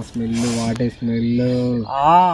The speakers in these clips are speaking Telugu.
స్మెల్ వాటే స్మెల్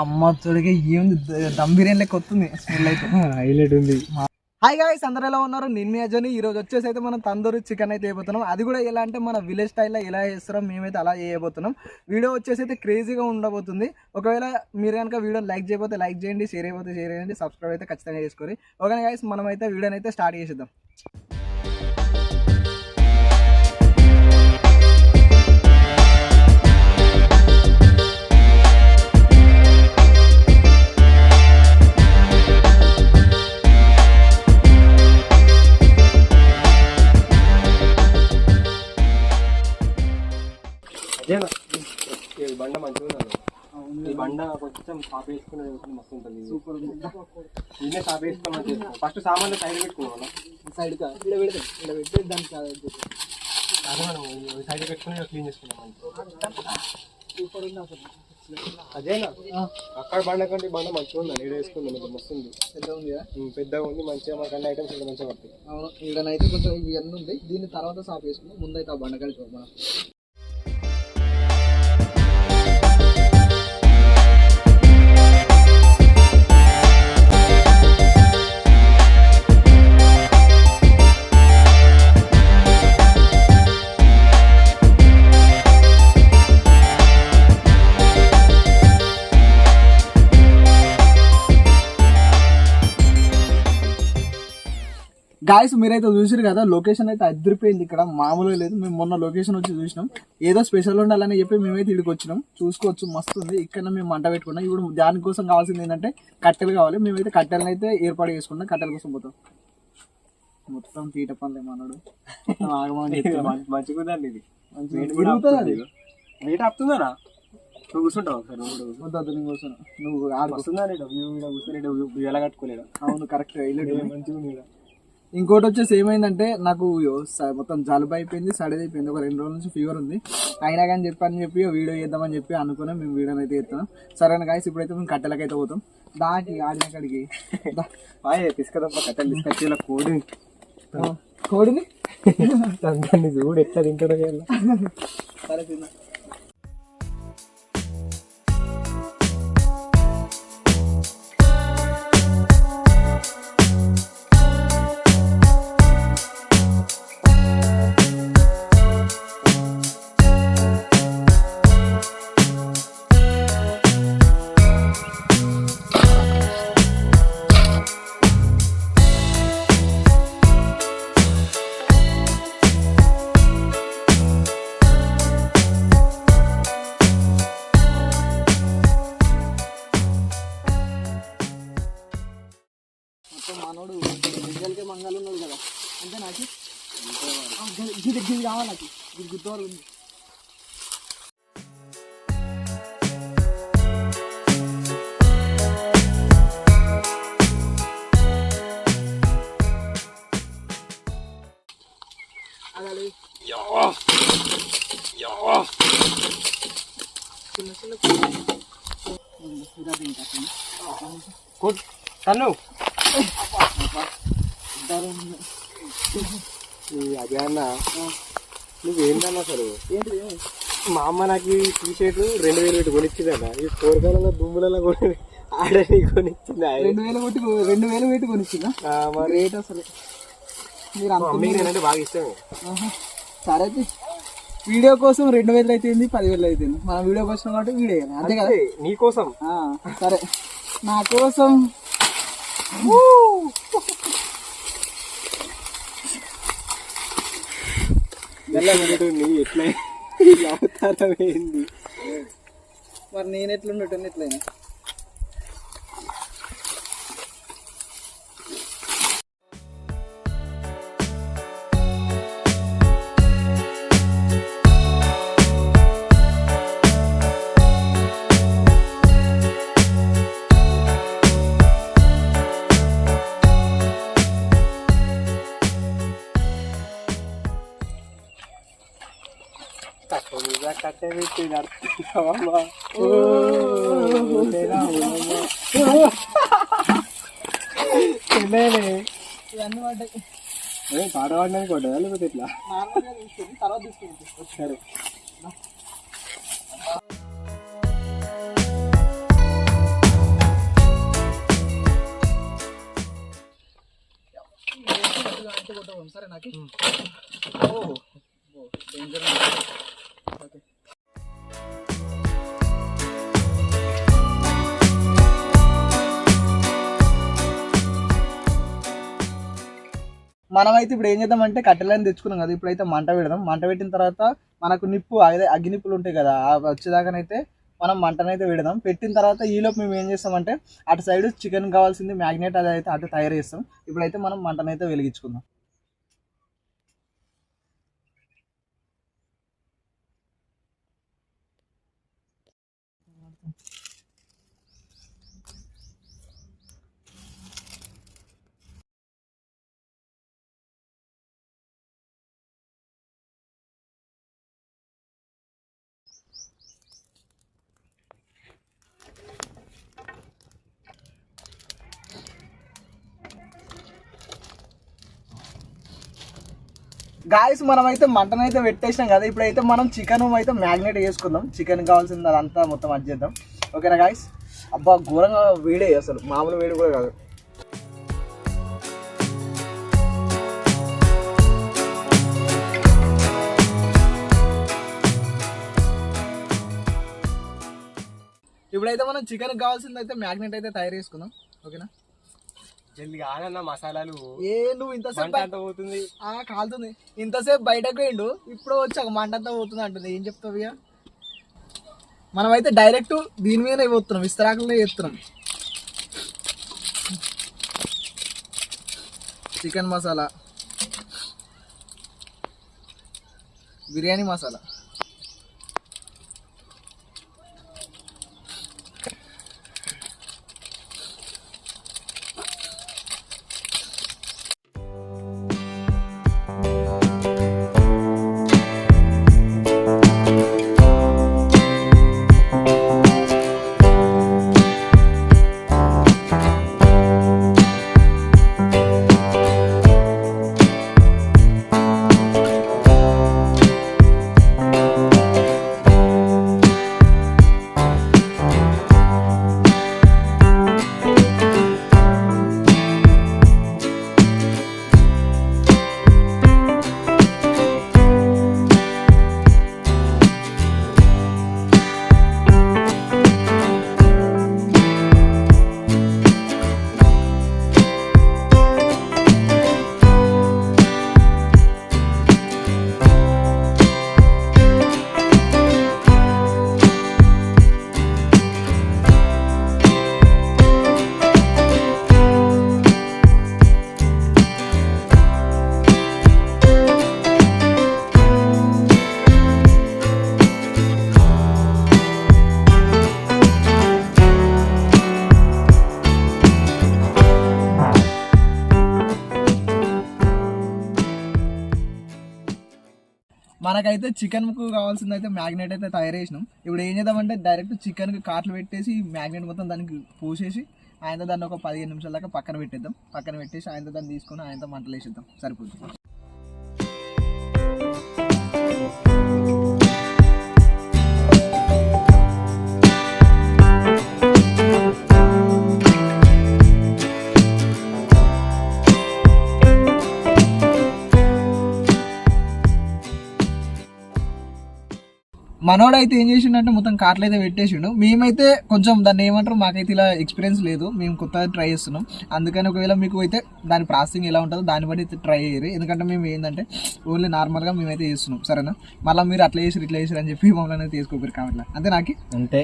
అమ్మ చూడగా ఏముంది దమ్ బిర్యానీ లెక్క వస్తుంది స్మెల్ అయితే హైలైట్ ఉంది. హాయ్ గాయ్స్, అందరూ ఎలా ఉన్నారు? నేను మీ అజోని. ఈరోజు వచ్చేసి అయితే మనం తందూరి చికెన్ అయితే చేయబోతున్నాం. అది కూడా ఎలా అంటే మన విలేజ్ స్టైల్లో ఎలా చేస్తారో మేమైతే అలా చేయబోతున్నాం. వీడియో వచ్చేసి అయితే క్రేజీగా ఉండబోతుంది. ఒకవేళ మీరు కనుక వీడియో లైక్ చేయకపోతే లైక్ చేయండి, షేర్ అయిపోతే షేర్ చేయండి, సబ్స్క్రైబ్ అయితే ఖచ్చితంగా చేసుకోండి. ఓకే గాయ్స్, మనం అయితే వీడియోని అయితే స్టార్ట్ చేసేద్దాం. బండ మంచిగా ఈ బండ కొంచెం సాప్ వేసుకుని మస్తు ఉంటుంది. సూపర్ నేనే సాప్ వేసుకోమని ఫస్ట్ సామాన్లు సైడ్ పెట్టుకోవాలి. సైడ్ పెట్టి దానికి అదే మనం సైడ్ పెట్టుకుని క్లీన్ చేసుకున్నాం. సూపర్ ఉంది అసలు. అదేనా అక్కడ బండ కంటే బండ మంచిగా ఉంది. నేను వేసుకుందాం, మస్తు ఉంది. పెద్దగా ఉంది కదా, పెద్దగా ఉంది, మంచిగా మాకు అన్ని ఐటమ్స్ ఇంకా మంచిగా పడతాయి. అవును, ఈడనైతే కొంచెం ఇవన్నీ ఉంది. దీని తర్వాత సాప్ వేసుకుందాం. ముందైతే ఆ బండ కలిసి మనం గాయస్, మీరైతే చూసారు కదా, లొకేషన్ అయితే అదిరిపోయింది. ఇక్కడ మామూలుగా లేదు. మేము మొన్న లొకేషన్ వచ్చి చూసినాం. ఏదో స్పెషల్ ఉండాలని చెప్పి మేమైతే ఇక్కడికి వచ్చినాం. చూసుకోవచ్చు, మస్తు ఉంది. ఇక్కడ మేము మంట పెట్టుకున్నాం. ఇప్పుడు దానికోసం కావాల్సింది ఏంటంటే కట్టెలు కావాలి. మేమైతే కట్టెలను అయితే ఏర్పాటు చేసుకున్నాం. కట్టెల కోసం పోతాం. మొత్తం తీట పనులు ఏమన్నాడు మంచిగా ఉందండి. ఇది వెయిట్ ఆపుతుందా? నువ్వు కూర్చుంటావు ఒకసారి. నేను కూర్చున్నా, నువ్వు వస్తుందా? ఎలా కట్టుకోలేడు. అవును, కరెక్ట్. మంచిగా ఉంది. ఇంకోటి వచ్చేసి ఏమైందంటే, నాకు మొత్తం జలుబు అయిపోయింది, సడేది అయిపోయింది. ఒక 2 రోజుల నుంచి ఫీవర్ ఉంది. అయినా కానీ చెప్పి వీడియో చేద్దామని చెప్పి అనుకుని మేము వీడియోని అయితే చేస్తాం. సరేనా గాయస్, ఇప్పుడైతే మేము కట్టెలకైతే పోతాం. దాకి ఆడిన కాడికి తీసుకదప్ప కట్టెలు తీసుకొచ్చి కోడిని చూడు ఎట్లా తింటాడో. సరే తిన్నా. మనోడు గింజలకే మంగాలు ఉన్నాడు కదా, అంతే. నాకు గిది కావాలి. నాకు ఇది గుర్తువారు ఉంది. అదే చిన్న తను అదే అన్న, నువ్వేంటన్నా అసలు? ఏంటి? మా అమ్మ నాకు ఈ టీషర్ట్ 2000 పెట్టి కొనిచ్చిందన్న. ఈ కోరకాలలో దుమ్ములలో కొని ఆడని కొనిచ్చింది. 2000 పెట్టి కొనిచ్చిందా? మరి రేట్ అసలు మీరు నేనంటే బాగా ఇష్టమే. సరే అయితే వీడియో కోసం 2000 అయితే 10,000 అయితే మన వీడియో కోసం కాబట్టి వీడియో అంతే కదా. నీ కోసం సరే, నా కోసం ఎట్లా అవతారమైంది మరి. నేను ఎట్లుండటం ఎట్లయినా కట్టె పెట్టి నడుపుతావమ్మా. ఇవన్నీ పడ్డాయి. పాట పాడడానికి పడ్డా లేకపోతే ఇట్లా నార్మల్గా తీసుకొని తర్వాత తీసుకుంటాం. సరే. పెట్టాలి నాకు. ఓ డేంజర్. ఓకే మనమైతే ఇప్పుడు ఏం చేద్దామంటే కట్టెలని తెచ్చుకున్నాం కదా, ఇప్పుడైతే మంట పెడదాం. మంట పెట్టిన తర్వాత మనకు నిప్పు అదే అగ్గి నిప్పులు ఉంటాయి కదా, అవి వచ్చేదాకానైతే మనం మంటనైతే పెడదాం. పెట్టిన తర్వాత ఈలోపు మేము ఏం చేస్తామంటే అటు సైడ్ చికెన్ కావాల్సింది మ్యాగ్నేట్ అది అయితే అటు తయారు చేస్తాం. ఇప్పుడైతే మనం మంటనైతే వెలిగించుకుందాం. గాయస్ మనమైతే మంటనైతే పెట్టేసినాం కదా, ఇప్పుడైతే మనం చికెన్ అయితే మ్యాగ్నేట్ చేసుకుందాం. చికెన్ కావాల్సింది అదంతా మొత్తం అది చేద్దాం. ఓకేనా గాయస్? అబ్బా ఘోరంగా వేడే, అసలు మామూలు వేడి కూడా కాదు. ఇప్పుడైతే మనం చికెన్ కావాల్సింది అయితే మ్యాగ్నేట్ అయితే తయారు చేసుకుందాం. ఓకేనా? జల్ది కాదన్న మసాలాలు. ఏ నువ్వు ఇంతసేపు అంత పోతుంది కాలుతుంది, ఇంతసేపు బయటకు పోయిండు, ఇప్పుడు వచ్చి ఒక మంట అంతా పోతుంది అంటుంది. ఏం చెప్తావు ఇక? మనమైతే డైరెక్ట్ దీని మీదనే పోతున్నాం, విస్తరాకులనే చేస్తున్నాం. చికెన్ మసాలా, బిర్యానీ మసాలా, మనకైతే చికెన్కు కావాల్సింది అయితే మ్యాగ్నేట్ అయితే తయారు చేసినాం. ఇప్పుడు ఏం చేద్దామంటే డైరెక్ట్ చికెన్కి కాట్లు పెట్టేసి మ్యాగ్నేట్ మొత్తం దానికి పూసేసి ఆయన దాన్ని ఒక 15 నిమిషాల దాకా పక్కన పెట్టేద్దాం. పక్కన పెట్టేసి ఆయన దాన్ని తీసుకొని ఆయనతో మంటలు వేసేద్దాం, సరిపోతుంది. మనోడైతే ఏం చేసిండంటే మొత్తం కార్లు అయితే పెట్టేసిండు. మేమైతే కొంచెం దాన్ని ఏమంటారు, మాకైతే ఇలా ఎక్స్పీరియన్స్ లేదు, మేము కొత్తగా ట్రై చేస్తున్నాం. అందుకని ఒకవేళ మీకు అయితే దాని ప్రాసెసింగ్ ఎలా ఉంటుందో దాన్ని బట్టి అయితే ట్రై చేయరు. ఎందుకంటే మేము ఏంటంటే ఓన్లీ నార్మల్గా మేమైతే చేస్తున్నాం, సరేనా? మళ్ళీ మీరు అట్లా చేసారు ఇట్లా చేసారు అని చెప్పి మమ్మల్ని అయితే తీసుకోపోయారు కాబట్టి అంతే. నాకు అంతే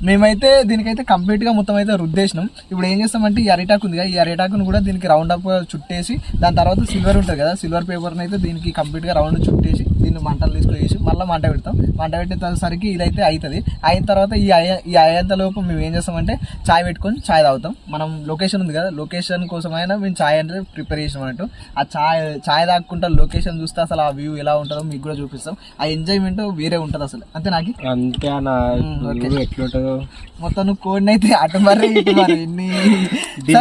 మేమైతే దీనికైతే కంప్లీట్ గా మొత్తం అయితే రుద్దేసినాం. ఇప్పుడు ఏం చేస్తామంటే ఈ అరిటాకు ఉంది కదా, ఈ అరిటాకును కూడా దీనికి రౌండ్ అప్ చుట్టేసి దాని తర్వాత సిల్వర్ ఉంటుంది కదా, సిల్వర్ పేపర్ని అయితే దీనికి కంప్లీట్ గా రౌండ్ చుట్టేసి దీన్ని మంటలు తీసుకొచ్చేసి మళ్ళీ మంట పెడతాం. మంట పెట్టేసరికి ఇదైతే అవుతుంది. అయిన తర్వాత ఈ అయ్యేంతలోపు మేము ఏం చేస్తామంటే చాయ్ పెట్టుకొని చాయ్ తాగుతాం. మనం లొకేషన్ ఉంది కదా, లొకేషన్ కోసమైనా మేము చాయ్ అంటే ప్రిపేర్ చేసాం అన్నట్టు. ఆ చాయ్ తాగుకుంటా లొకేషన్ చూస్తే అసలు ఆ వ్యూ ఎలా ఉంటుందో మీకు కూడా చూపిస్తాం. ఆ ఎంజాయ్మెంట్ వేరే ఉంటుంది అసలు. అంతే నాకు అంతే అన్న, ఎట్లుంటుందో మొత్తం నువ్వు కోడిని అయితే అటు మర్రి ఇటు మర్రి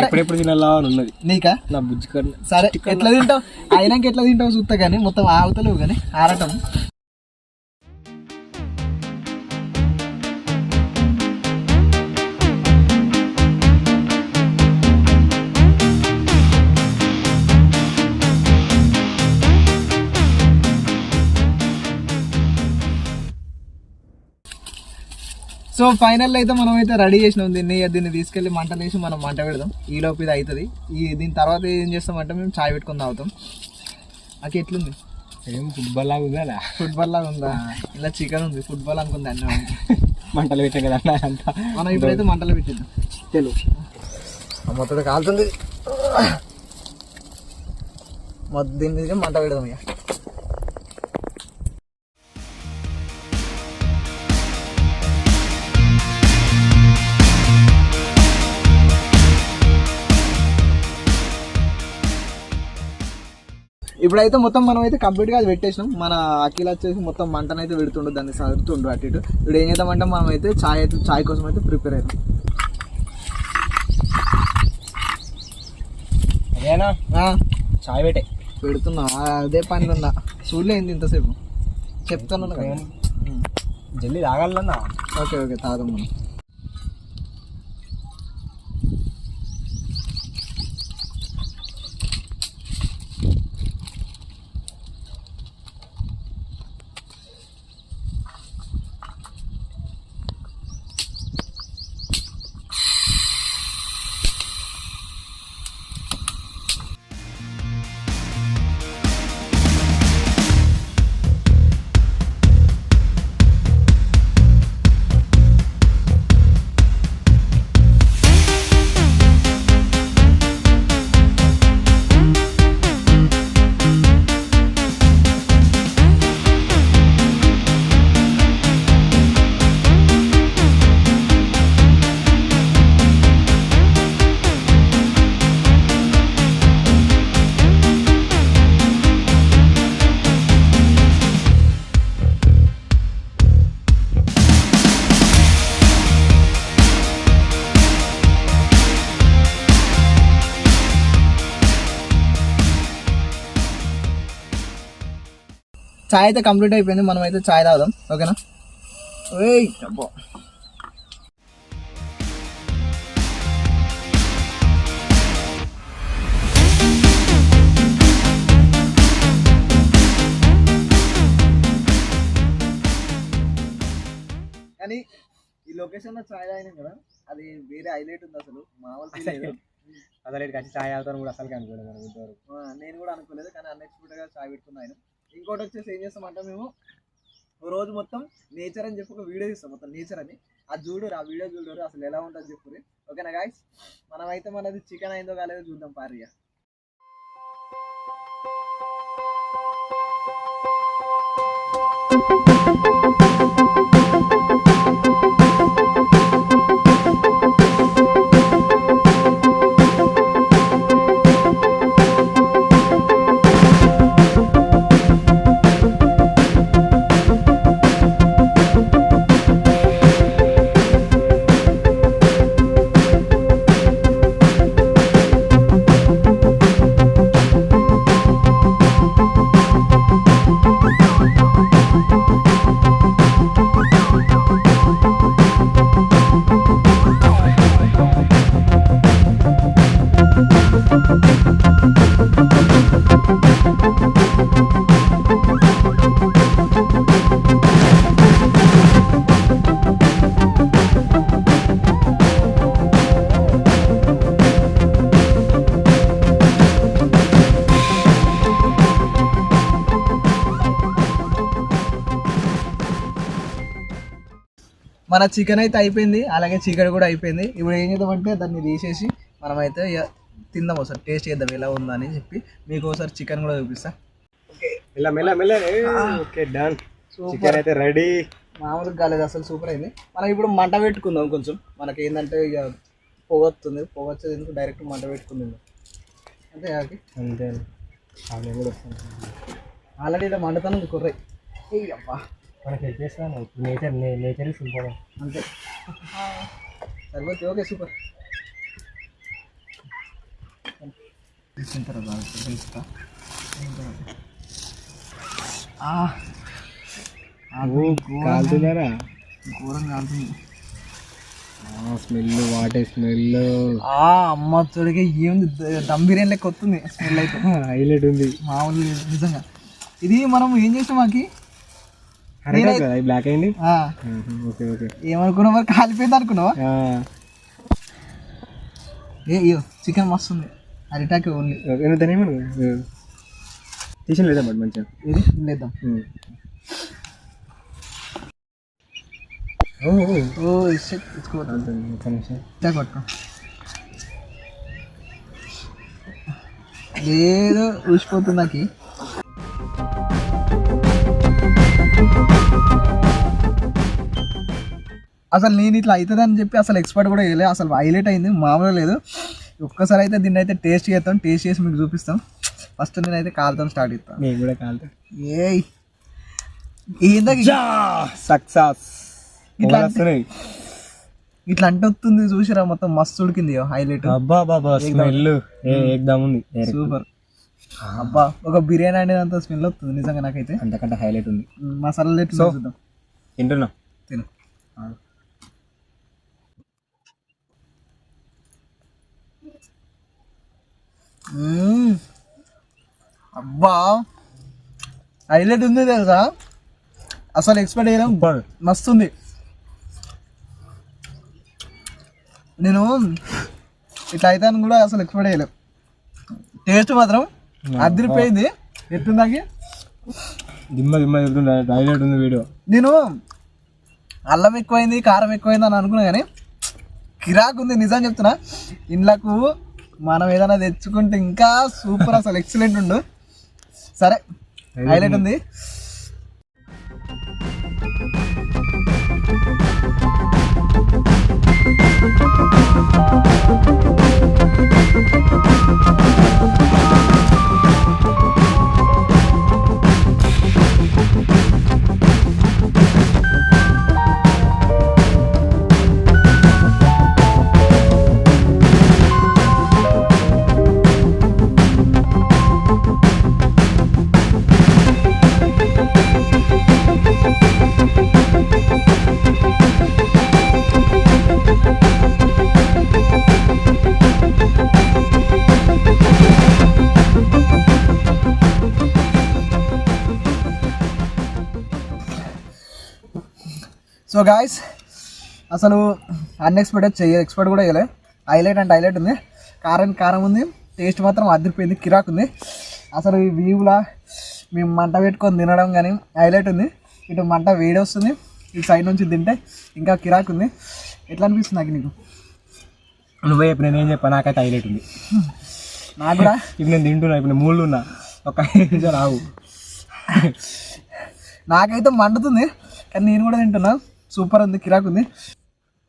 ఎప్పుడెప్పుడు తినాలా అని ఉన్నది నీకా నా బుజ్జి కన్నా. సరే ఎట్లా తింటావు అయినాక ఎట్లా తింటావు చూస్తా కానీ మొత్తం ఆగుతలేవు కానీ ఆరటం. సో ఫైనల్ అయితే మనం అయితే రెడీ చేసినాం దీన్ని తీసుకెళ్లి మంట వేసి మనం మంట పెడదాం. ఈ లోపు ఇది అవుతుంది. దీని తర్వాత ఏం చేస్తామంటే మేము చాయ్ పెట్టుకొని తాగుతాం. నాకు ఎట్లుంది? ఏం ఫుట్బాల్ లాగా ఉందా? ఫుట్బాల్ లాగా ఉందా? ఇలా చికెన్ ఉంది, ఫుట్బాల్ అనుకుంది అన్న. మంటలు పెట్టాం కదా అంతా. మనం ఇప్పుడైతే మంటలు పెట్టిద్దాం. మొత్తం కాలుతుంది. మొత్తం దీన్ని మంట పెడదాం ఇక. ఇప్పుడైతే మొత్తం మనం అయితే కంప్లీట్ గా పెట్టేసినాం. మన అఖిల్ వచ్చేసి మొత్తం మంటనైతే పెడుతుండు, దాన్ని సదురుతుండు అటు ఇటు. ఇప్పుడు ఏం చేద్దామంటే మనం అయితే చాయ్ కోసం అయితే ప్రిపేర్ అయినాం. అదేనా చాయ్ పెట్టే పెడుతున్నా, అదే పని ఉన్నా. చూడలేదు ఇంతసేపు చెప్తాను జల్దీ తాగాలన్నా. ఓకే తాగదాం మనం. చాయ్ అయితే కంప్లీట్ అయిపోయింది. మనం అయితే చాయ్ తాగుదాం. ఓకేనా? అబ్బో కానీ ఈ లొకేషన్ లో చాయ్ తాగినాం కదా, అది వేరే హైలైట్ ఉంది అసలు. మామూలు అసలు వచ్చి చాయ్ తాగుతాను కూడా అసలు అనుకోలేదు. నేను కూడా అనుకోలేదు, కానీ అన్ఎక్స్పెక్టెడ్ గా చాయ్ పెట్టుకున్నాను. ఇంకోటి వచ్చేసి ఏం చేస్తామంటే మేము రోజు మొత్తం నేచర్ అని చెప్పి ఒక వీడియో తీస్తాం, మొత్తం నేచర్ అని. అది చూడరు, ఆ వీడియో చూడరు, అసలు ఎలా ఉంటుంది చెప్పుర్రి. ఓకేనా గాయ్స్? మనమైతే మనది చికెన్ అయిందో కాలేదో చూద్దాం పారిగా. మన చికెన్ అయితే అయిపోయింది, అలాగే చికెన్ కూడా అయిపోయింది. ఇప్పుడు ఏం చేద్దామంటే దాన్ని తీసేసి మనమైతే ఇక తిందాం, ఒకసారి టేస్ట్ చేద్దాం ఎలా ఉందని చెప్పి. మీకు ఒకసారి చికెన్ కూడా చూపిస్తా. మెల్ల మెల్ల మెల్ల. Okay done. చికెన్ అయితే రెడీ. మామూలుగా కాలేదు అసలు, సూపర్ అయింది. మనం ఇప్పుడు మంట పెట్టుకుందాం కొంచెం. మనకి ఏంటంటే ఇక పొగ వస్తుంది, పొగ వచ్చేది ఎందుకు డైరెక్ట్ మంట పెట్టుకుందాం అంతే. అంతే ఆల్రెడీ ఇలా మంటతాను కుర్రై అబ్బా మనకి హెల్ప్ చేస్తాను. నేచర్ సింపుల్ అంతే సరిపోతుంది. Okay super. కాలుతున్నారా? ఘోరం కాలుతుంది. Smell, water smell. అమ్మ తోడికి ఏముంది, దమ్ బిర్యానీ లెక్క వస్తుంది స్మెల్ అయితే. హైలైట్ ఉంది మామూలు నిజంగా. ఇది మనం ఏం చేసాం మాకి బ్లాక్ అయింది. Okay okay. ఏమనుకున్నావు మరి, కాలిపోయింది అనుకున్నావా? అయ్యో చికెన్ మస్తు ఉంది. అరిటాక్ ఓన్లీ తీసిన లేదా బట్ మంచిగా ఇది లేద్దాం. కొట్టుకో లేదు ఊసిపోతుంది నాకు. అసలు నేను ఇట్లా అవుతుంది అని చెప్పి అసలు ఎక్స్పర్ట్ కూడా వేయలేదు. అసలు హైలైట్ అయింది, మామూలుగా లేదు. ఒక్కసారి అయితే దీన్ని అయితే టేస్ట్ చేస్తాం, టేస్ట్ చేసి మీకు చూపిస్తాం. ఫస్ట్ నేనైతే కాలుతో స్టార్ట్ చేస్తాను. నేను కూడా కాలుతా. సక్సెస్. ఇట్లా అంటే వస్తుంది చూసిరా, మొత్తం మస్తు ఉడికింది హైలైట్. సూపర్. అబ్బా ఒక బిర్యానీ అనేది అంత స్మెల్ వస్తుంది నిజంగా నాకైతే. అంతకంటే హైలైట్ ఉంది. మసాలా ఎట్లా చూద్దాం. తింటున్నా, తిను. అబ్బా హైలైట్ ఉంది తెలుసా, అసలు ఎక్స్పెక్ట్ చేయడం మస్తు ఉంది. నేను ఇట్లా అవుతాను కూడా అసలు ఎక్స్పెక్ట్ చేయలేం. టేస్ట్ మాత్రం అదిరిపోయింది. ఎట్లుందాకి హైలైట్ ఉంది వీడియో. నేను అల్లం ఎక్కువైంది, కారం ఎక్కువైంది అని అనుకున్నా కానీ కిరాక్ ఉంది నిజం చెప్తున్నా. ఇండ్లకు మనం ఏదైనా తెచ్చుకుంటే ఇంకా సూపర్, అసలు ఎక్సలెంట్ ఉండు. సరే హైలైట్ ఉంది. సో గాయస్ అసలు అన్ఎక్స్పెక్టెడ్ ఎక్స్పెక్ట్ కూడా చేయలే. హైలైట్ అంటే హైలైట్ ఉంది. కారం ఉంది. టేస్ట్ మాత్రం అదిరిపోయింది, కిరాక్ ఉంది. అసలు ఈ వ్యూలా మేము మంట పెట్టుకొని తినడం కానీ హైలైట్ ఉంది. ఇటు మంట వేడి వస్తుంది, ఇటు సైడ్ నుంచి తింటే ఇంకా కిరాక్ ఉంది. ఎట్లా అనిపిస్తుంది నాకు నీకు? నువ్వే ఇప్పుడు నేనేం చెప్పా, నాకైతే హైలైట్ ఉంది. నాకు కూడా ఇప్పుడు నేను తింటున్నా, ఇప్పుడు నేను మూళ్ళు ఉన్నా. ఒక 5 నిమిషాలు ఆగు. నాకైతే మండుతుంది కానీ నేను కూడా తింటున్నా. సూపర్ ఉంది, కిరాక్ ఉంది.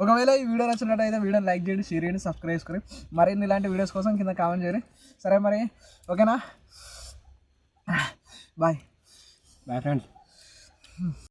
ఒకవేళ ఈ వీడియో నచ్చినట్టయితే వీడియోని లైక్ చేయండి, షేర్ చేయండి, సబ్స్క్రైబ్ చేసుకొని మరిన్ని ఇలాంటి వీడియోస్ కోసం కింద కామెంట్ చేయండి. సరే మరి ఓకేనా? Bye friends.